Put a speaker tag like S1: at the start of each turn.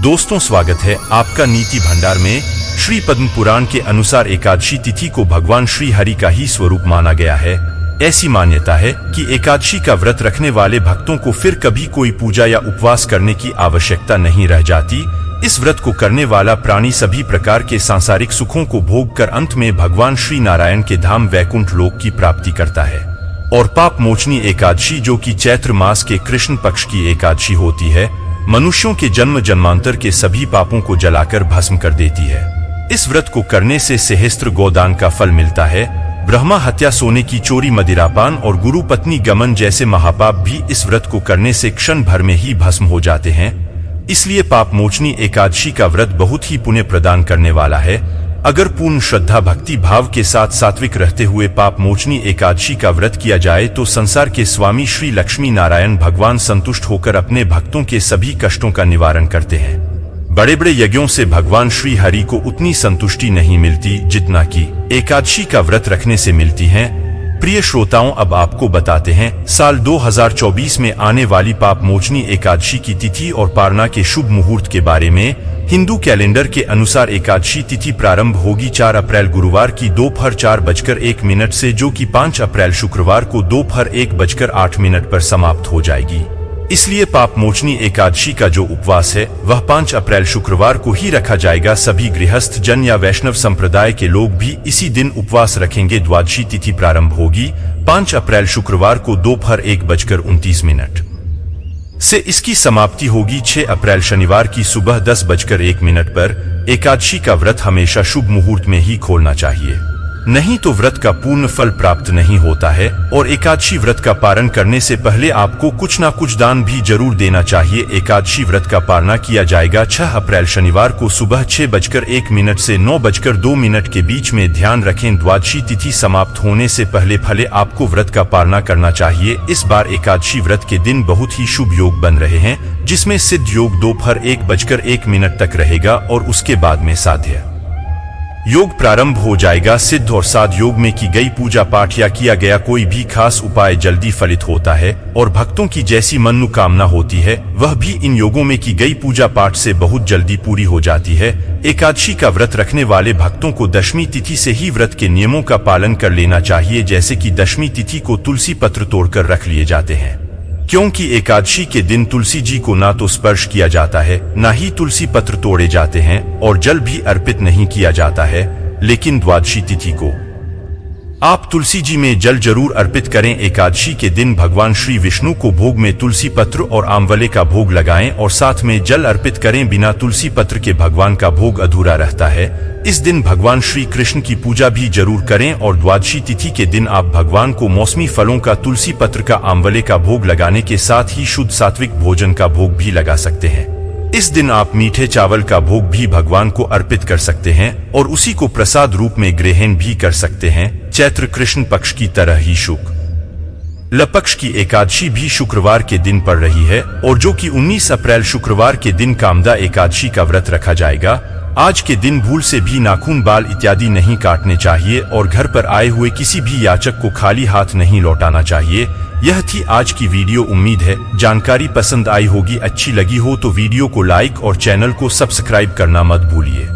S1: दोस्तों, स्वागत है आपका नीति भंडार में। श्री पद्म पुराण के अनुसार एकादशी तिथि को भगवान श्री हरि का ही स्वरूप माना गया है। ऐसी मान्यता है कि एकादशी का व्रत रखने वाले भक्तों को फिर कभी कोई पूजा या उपवास करने की आवश्यकता नहीं रह जाती। इस व्रत को करने वाला प्राणी सभी प्रकार के सांसारिक सुखों को भोग कर अंत में भगवान श्री नारायण के धाम वैकुंठ लोक की प्राप्ति करता है। और पाप मोचनी एकादशी, जो कि चैत्र मास के कृष्ण पक्ष की एकादशी होती है, मनुष्यों के जन्म जन्मांतर के सभी पापों को जलाकर भस्म कर देती है। इस व्रत को करने से सहस्त्र गोदान का फल मिलता है। ब्रह्मा हत्या, सोने की चोरी, मदिरापान और गुरु पत्नी गमन जैसे महापाप भी इस व्रत को करने से क्षण भर में ही भस्म हो जाते हैं। इसलिए पाप मोचनी एकादशी का व्रत बहुत ही पुण्य प्रदान करने वाला है। अगर पूर्ण श्रद्धा भक्ति भाव के साथ सात्विक रहते हुए पाप मोचनी एकादशी का व्रत किया जाए तो संसार के स्वामी श्री लक्ष्मी नारायण भगवान संतुष्ट होकर अपने भक्तों के सभी कष्टों का निवारण करते हैं। बड़े बड़े यज्ञों से भगवान श्री हरि को उतनी संतुष्टि नहीं मिलती जितना कि एकादशी का व्रत रखने से मिलती है। प्रिय श्रोताओं, अब आपको बताते हैं साल 2024 में आने वाली पाप मोचनी एकादशी की तिथि और पारना के शुभ मुहूर्त के बारे में। हिंदू कैलेंडर के अनुसार एकादशी तिथि प्रारंभ होगी 4 अप्रैल गुरुवार की दोपहर 4:01 से, जो कि 5 अप्रैल शुक्रवार को दोपहर 1:08 पर समाप्त हो जाएगी। इसलिए पाप मोचनी एकादशी का जो उपवास है वह 5 अप्रैल शुक्रवार को ही रखा जाएगा। सभी गृहस्थ जन या वैष्णव संप्रदाय के लोग भी इसी दिन उपवास रखेंगे। द्वादशी तिथि प्रारंभ होगी 5 अप्रैल शुक्रवार को दोपहर 1:29 से। इसकी समाप्ति होगी 6 अप्रैल शनिवार की सुबह 10:01 पर। एकादशी का व्रत हमेशा शुभ मुहूर्त में ही खोलना चाहिए, नहीं तो व्रत का पूर्ण फल प्राप्त नहीं होता है। और एकादशी व्रत का पारण करने से पहले आपको कुछ ना कुछ दान भी जरूर देना चाहिए। एकादशी व्रत का पारणा किया जाएगा 6 अप्रैल शनिवार को सुबह 6:01 से 9:02 के बीच में। ध्यान रखें, द्वादशी तिथि समाप्त होने से पहले आपको व्रत का पारणा करना चाहिए। इस बार एकादशी व्रत के दिन बहुत ही शुभ योग बन रहे हैं, जिसमें सिद्ध योग दोपहर 1:01 तक रहेगा और उसके बाद में साध्य योग प्रारंभ हो जाएगा। सिद्ध और साध योग में की गई पूजा पाठ या किया गया कोई भी खास उपाय जल्दी फलित होता है और भक्तों की जैसी मनोकामना होती है वह भी इन योगों में की गई पूजा पाठ से बहुत जल्दी पूरी हो जाती है। एकादशी का व्रत रखने वाले भक्तों को दशमी तिथि से ही व्रत के नियमों का पालन कर लेना चाहिए, जैसे कि दशमी तिथि को तुलसी पत्र तोड़कर रख लिए जाते हैं, क्योंकि एकादशी के दिन तुलसी जी को ना तो स्पर्श किया जाता है, ना ही तुलसी पत्र तोड़े जाते हैं और जल भी अर्पित नहीं किया जाता है। लेकिन द्वादशी तिथि को आप तुलसी जी में जल जरूर अर्पित करें। एकादशी के दिन भगवान श्री विष्णु को भोग में तुलसी पत्र और आंवले का भोग लगाएं और साथ में जल अर्पित करें। बिना तुलसी पत्र के भगवान का भोग अधूरा रहता है। इस दिन भगवान श्री कृष्ण की पूजा भी जरूर करें। और द्वादशी तिथि के दिन आप भगवान को मौसमी फलों का, तुलसी पत्र का, आंवले का भोग लगाने के साथ ही शुद्ध सात्विक भोजन का भोग भी लगा सकते हैं। इस दिन आप मीठे चावल का भोग भी भगवान को अर्पित कर सकते हैं और उसी को प्रसाद रूप में ग्रहण भी कर सकते हैं। चैत्र कृष्ण पक्ष की तरह ही शुक्ल पक्ष की एकादशी भी शुक्रवार के दिन पड़ रही है और जो कि 19 अप्रैल शुक्रवार के दिन कामदा एकादशी का व्रत रखा जाएगा। आज के दिन भूल से भी नाखून, बाल इत्यादि नहीं काटने चाहिए और घर पर आए हुए किसी भी याचक को खाली हाथ नहीं लौटाना चाहिए। यह थी आज की वीडियो। उम्मीद है जानकारी पसंद आई होगी। अच्छी लगी हो तो वीडियो को लाइक और चैनल को सब्सक्राइब करना मत भूलिए।